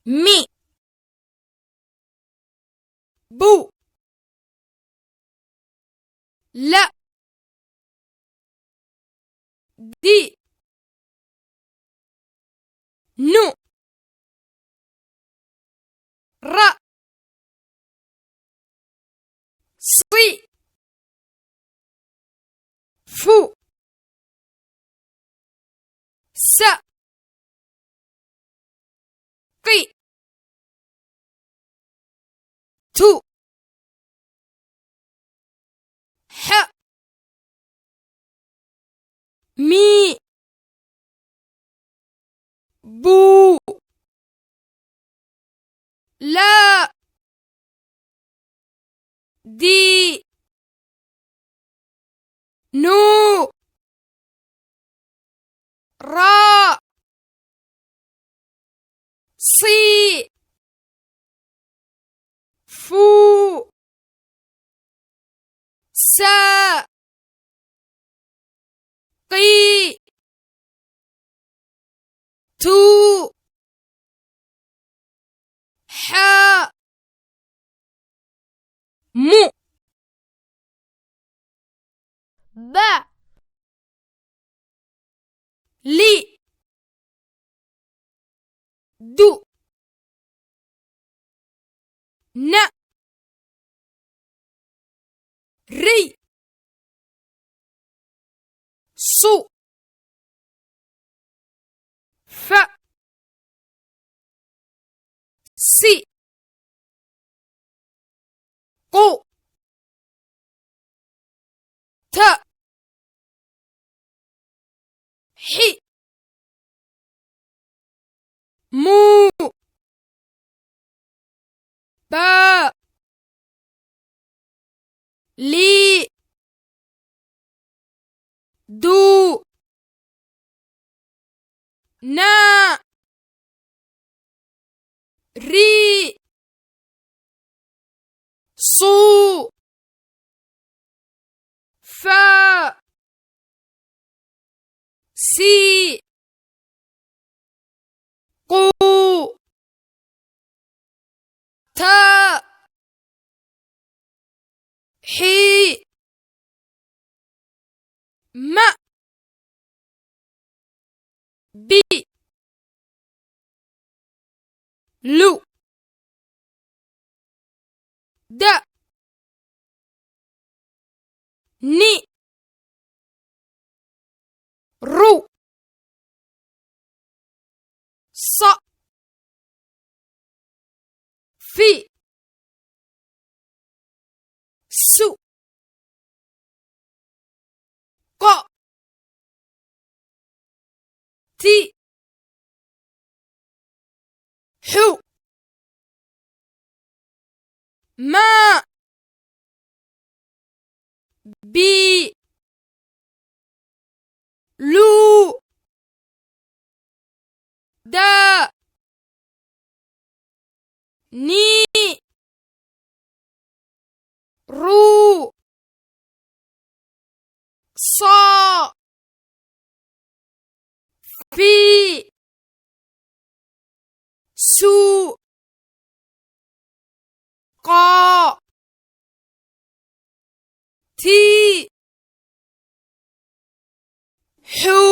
مي بو لا دي نو را صي فو س قي تو ح مي بو لا دي نو را صي فو سا قي تو ح مو با لي دو ن ري صو ف سي قو ت حي مو با لي دو نا ري صو فا سي قو تا حي ما بي لو دا ني رو ص في سو ق تي حو ما بي لو دا ني رو صا في سو قا تي حو